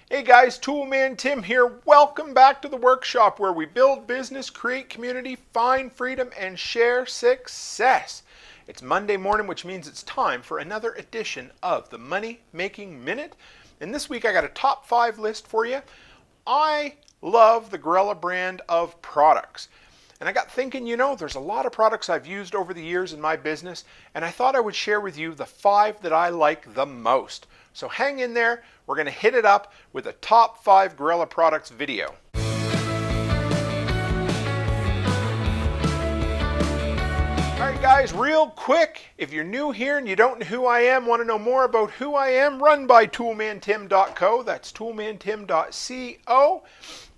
Hey guys, Toolman Tim here. Welcome back to the workshop where we build business, create community, find freedom, and share success. It's Monday morning, which means it's time for another edition of the Money Making Minute. And this week I got a top 5 list for you. I love the Gorilla brand of products. And I got thinking, there's a lot of products I've used over the years in my business, and I thought I would share with you the 5 that I like the most. So hang in there. We're going to hit it up with a top 5 Gorilla products video. Alright guys, real quick, if you're new here and you don't know who I am, want to know more about who I am, run by toolmantim.co. That's toolmantim.co.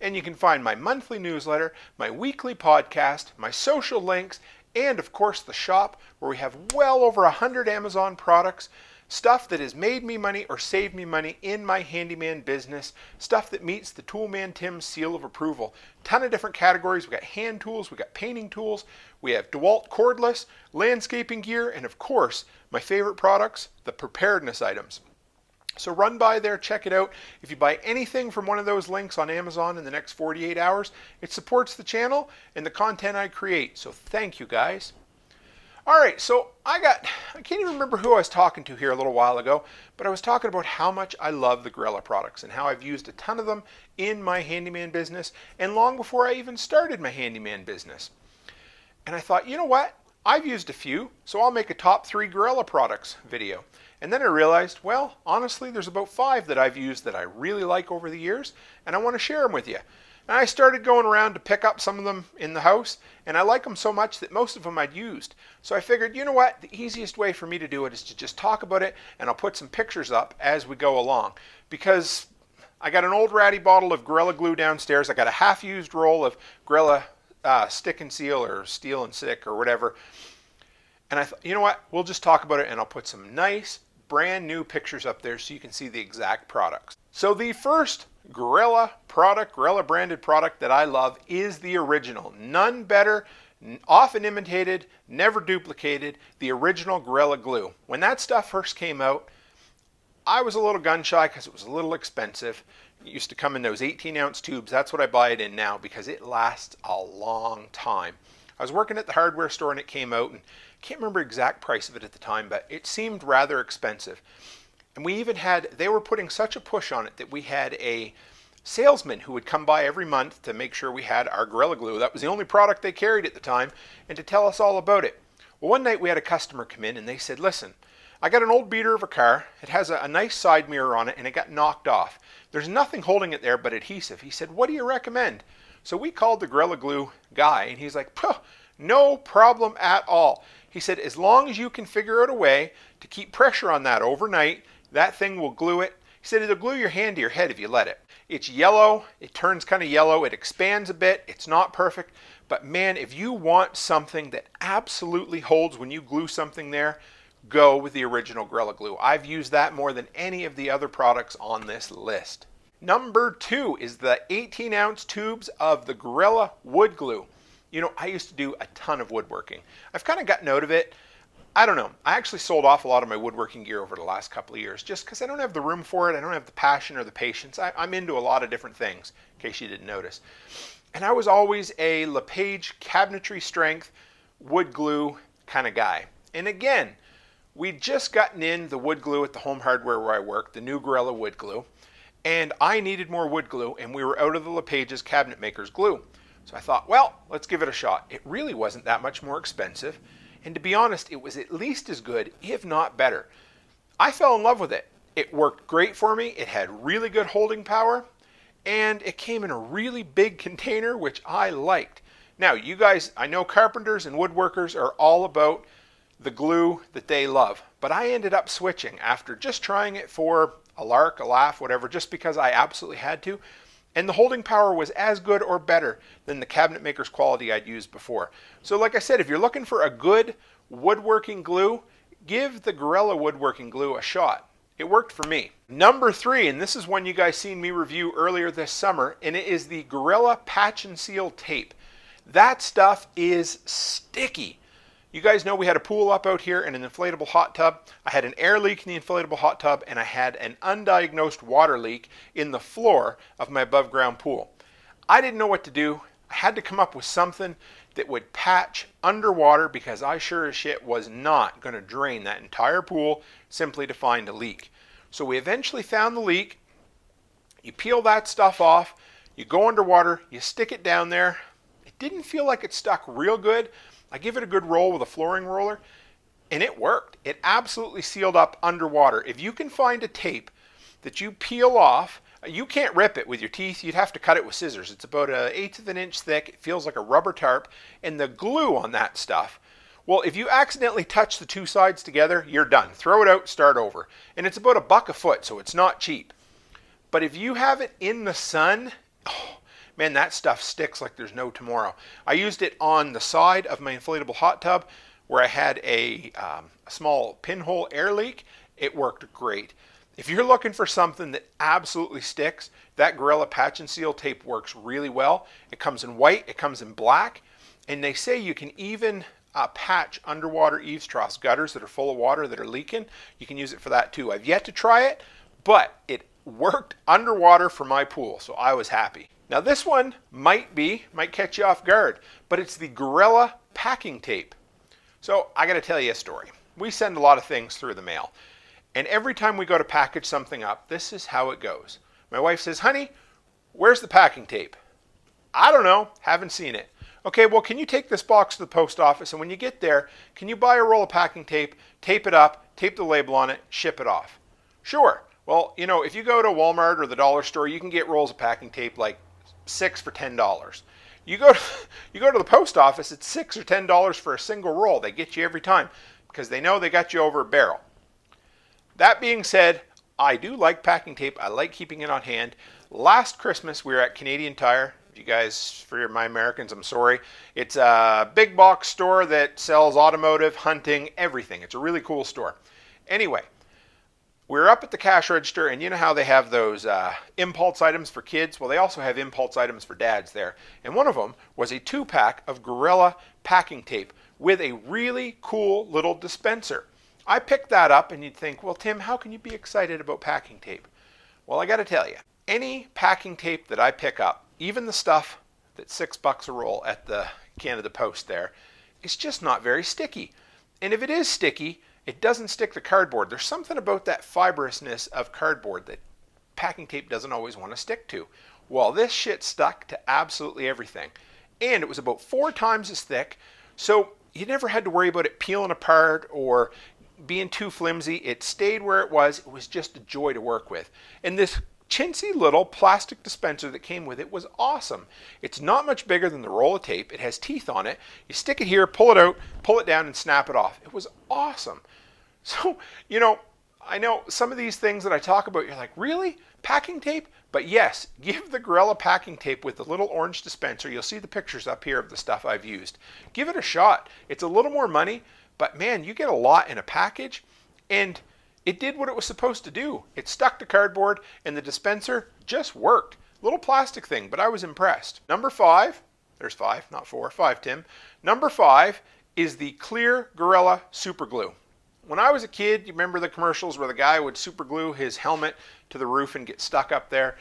And you can find my monthly newsletter, my weekly podcast, my social links, and of course the shop where we have well over 100 Amazon products, stuff that has made me money or saved me money in my handyman business, stuff that meets the Toolman Tim seal of approval. Ton of different categories. We got hand tools, we got painting tools, we have DeWalt cordless, landscaping gear, and of course, my favorite products, the preparedness items. So run by there, check it out. If you buy anything from one of those links on Amazon in the next 48 hours, it supports the channel and the content I create. So thank you guys. Alright, so I can't even remember who I was talking to here a little while ago, but I was talking about how much I love the Gorilla products and how I've used a ton of them in my handyman business and long before I even started my handyman business. And I thought, you know what? I've used a few, so I'll make a top 3 Gorilla products video. And then I realized, well, honestly, there's about 5 that I've used that I really like over the years, and I want to share them with you. And I started going around to pick up some of them in the house, and I like them so much that most of them I'd used. So I figured, you know what, the easiest way for me to do it is to just talk about it, and I'll put some pictures up as we go along. Because I got an old ratty bottle of Gorilla Glue downstairs, I got a half-used roll of Gorilla Stick and Seal, or Steel and Stick, or whatever. And I thought, you know what, we'll just talk about it, and I'll put some nice, brand new pictures up there so you can see the exact products. So the first Gorilla branded product that I love is the original. None better, often imitated, never duplicated, the original Gorilla Glue. When that stuff first came out, I was a little gun shy because it was a little expensive. It used to come in those 18-ounce tubes. That's what I buy it in now because it lasts a long time. I was working at the hardware store and it came out, and I can't remember the exact price of it at the time, but it seemed rather expensive. And we even they were putting such a push on it that we had a salesman who would come by every month to make sure we had our Gorilla Glue. That was the only product they carried at the time, and to tell us all about it. Well, one night we had a customer come in and they said, listen, I got an old beater of a car. It has a nice side mirror on it and it got knocked off. There's nothing holding it there but adhesive. He said, what do you recommend? So we called the Gorilla Glue guy and he's like, no problem at all. He said, as long as you can figure out a way to keep pressure on that overnight, that thing will glue it. He said, it'll glue your hand to your head if you let it. It's yellow. It turns kind of yellow. It expands a bit. It's not perfect. But man, if you want something that absolutely holds when you glue something there, go with the original Gorilla Glue. I've used that more than any of the other products on this list. Number 2 is the 18-ounce tubes of the Gorilla Wood Glue. I used to do a ton of woodworking. I've kind of gotten out of it. I don't know. I actually sold off a lot of my woodworking gear over the last couple of years just because I don't have the room for it. I don't have the passion or the patience. I'm into a lot of different things, in case you didn't notice. And I was always a LePage cabinetry strength wood glue kind of guy. And again, we'd just gotten in the wood glue at the home hardware where I work, the new Gorilla Wood Glue. And I needed more wood glue, and we were out of the LePage's cabinet maker's glue. So I thought, well, let's give it a shot. It really wasn't that much more expensive. And to be honest, it was at least as good, if not better. I fell in love with it. It worked great for me. It had really good holding power. And it came in a really big container, which I liked. Now, you guys, I know carpenters and woodworkers are all about the glue that they love. But I ended up switching after just trying it for a lark, a laugh, whatever, just because I absolutely had to. And the holding power was as good or better than the cabinet maker's quality I'd used before. So like I said, if you're looking for a good woodworking glue, give the Gorilla Woodworking Glue a shot. It worked for me. Number 3, and this is one you guys seen me review earlier this summer, and it is the Gorilla Patch and Seal Tape. That stuff is sticky. You guys know we had a pool up out here and an inflatable hot tub. I had an air leak in the inflatable hot tub, and I had an undiagnosed water leak in the floor of my above ground pool. I didn't know what to do. I had to come up with something that would patch underwater, because I sure as shit was not going to drain that entire pool simply to find a leak. So we eventually found the leak. You peel that stuff off, you go underwater, you stick it down there. It didn't feel like it stuck real good. I give it a good roll with a flooring roller, and it worked. It absolutely sealed up underwater. If you can find a tape that you peel off, you can't rip it with your teeth. You'd have to cut it with scissors. It's about 1/8 of an inch thick. It feels like a rubber tarp. And the glue on that stuff, well, if you accidentally touch the two sides together, you're done. Throw it out, start over. And it's about $1 a foot, so it's not cheap. But if you have it in the sun, oh, man, that stuff sticks like there's no tomorrow. I used it on the side of my inflatable hot tub where I had a small pinhole air leak. It worked great. If you're looking for something that absolutely sticks, that Gorilla Patch and Seal tape works really well. It comes in white, it comes in black, and they say you can even patch underwater eaves troughs, gutters that are full of water that are leaking. You can use it for that too. I've yet to try it, but it worked underwater for my pool, so I was happy. Now this one might catch you off guard, but it's the Gorilla packing tape. So I got to tell you a story. We send a lot of things through the mail. And every time we go to package something up, this is how it goes. My wife says, honey, where's the packing tape? I don't know, haven't seen it. Okay, well, can you take this box to the post office, and when you get there, can you buy a roll of packing tape it up, tape the label on it, ship it off? Sure. Well, you know, if you go to Walmart or the dollar store, you can get rolls of packing tape like 6 for $10. You go to the post office, it's $6 or $10 for a single roll. They get you every time because they know they got you over a barrel. That being said, I do like packing tape. I like keeping it on hand. Last Christmas, we were at Canadian Tire. If you guys, for my Americans, I'm sorry. It's a big box store that sells automotive, hunting, everything. It's a really cool store. Anyway, we were up at the cash register, and you know how they have those impulse items for kids? Well, they also have impulse items for dads there. And one of them was a 2-pack of Gorilla packing tape with a really cool little dispenser. I picked that up, and you'd think, well, Tim, how can you be excited about packing tape? Well, I got to tell you, any packing tape that I pick up, even the stuff that's $6 a roll at the Canada Post there, it's just not very sticky. And if it is sticky, it doesn't stick to cardboard. There's something about that fibrousness of cardboard that packing tape doesn't always want to stick to. Well, this shit stuck to absolutely everything. And it was about 4 times as thick, so you never had to worry about it peeling apart or being too flimsy. It stayed where it was. It was just a joy to work with. And this chintzy little plastic dispenser that came with it was awesome. It's not much bigger than the roll of tape. It has teeth on it. You stick it here, pull it out, pull it down, and snap it off. It was awesome. So, you know, I know some of these things that I talk about, you're like, really? Packing tape? But yes, give the Gorilla packing tape with the little orange dispenser. You'll see the pictures up here of the stuff I've used. Give it a shot. It's a little more money, but man, you get a lot in a package, and it did what it was supposed to do. It stuck to cardboard, and the dispenser just worked. Little plastic thing, but I was impressed. Number 5, there's 5, not 4, 5, Tim. Number 5 is the clear Gorilla super glue. When I was a kid, you remember the commercials where the guy would super glue his helmet to the roof and get stuck up there?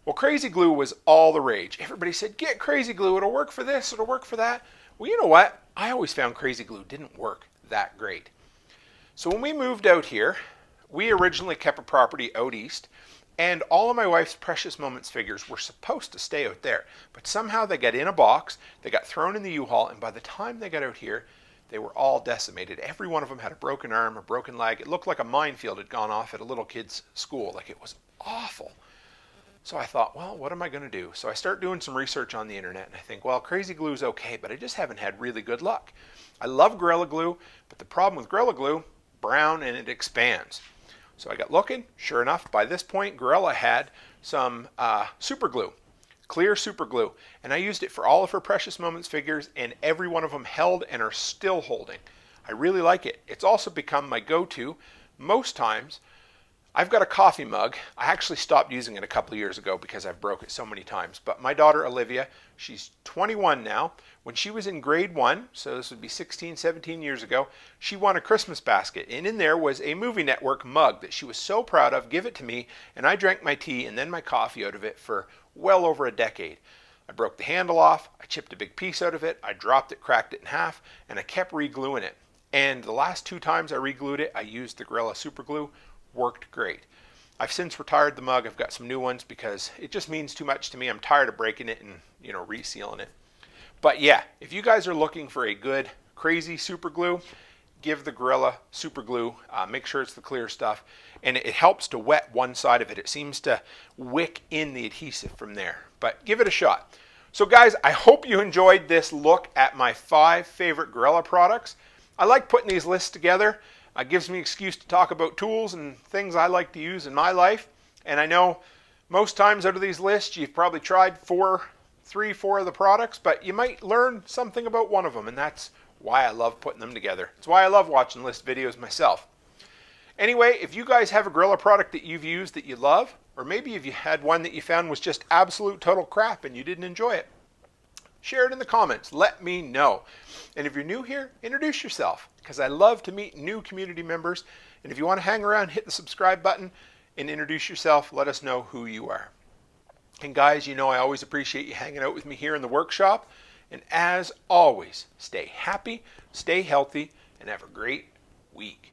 Well, crazy glue was all the rage. Everybody said, get crazy glue, it'll work for this, it'll work for that. Well, you know what? I always found crazy glue didn't work that great. So when we moved out here, we originally kept a property out east, and all of my wife's Precious Moments figures were supposed to stay out there. But somehow they got in a box, they got thrown in the U-Haul, and by the time they got out here, they were all decimated. Every one of them had a broken arm, a broken leg. It looked like a minefield had gone off at a little kid's school. Like, it was awful. So I thought, well, what am I going to do? So I start doing some research on the internet, and I think, well, crazy glue is okay, but I just haven't had really good luck. I love Gorilla Glue, but the problem with Gorilla Glue, brown and it expands. So I got looking. Sure enough, by this point, Gorilla had some super glue, clear super glue, and I used it for all of her Precious Moments figures, and every one of them held and are still holding. I really like it. It's also become my go-to most times I've got a coffee mug. I actually stopped using it a couple of years ago because I've broke it so many times. But my daughter Olivia, she's 21 now. When she was in grade 1, so this would be 16, 17 years ago, she won a Christmas basket. And in there was a Movie Network mug that she was so proud of. Give it to me. And I drank my tea and then my coffee out of it for well over a decade. I broke the handle off. I chipped a big piece out of it. I dropped it, cracked it in half, and I kept re-gluing it. And the last 2 times I re-glued it, I used the Gorilla Super Glue. Worked great. I've since retired the mug. I've got some new ones because it just means too much to me. I'm tired of breaking it and, resealing it. But yeah, if you guys are looking for a good, crazy super glue, give the Gorilla Super Glue. Make sure it's the clear stuff. And it helps to wet one side of it. It seems to wick in the adhesive from there. But give it a shot. So guys, I hope you enjoyed this look at my 5 favorite Gorilla products. I like putting these lists together. It gives me an excuse to talk about tools and things I like to use in my life. And I know most times out of these lists, you've probably tried 3, 4 of the products, but you might learn something about one of them. And that's why I love putting them together. It's why I love watching list videos myself. Anyway, if you guys have a Gorilla product that you've used that you love, or maybe if you had one that you found was just absolute total crap and you didn't enjoy it, share it in the comments. Let me know. And if you're new here, introduce yourself, because I love to meet new community members. And if you want to hang around, hit the subscribe button and introduce yourself. Let us know who you are. And guys, I always appreciate you hanging out with me here in the workshop. And as always, stay happy, stay healthy, and have a great week.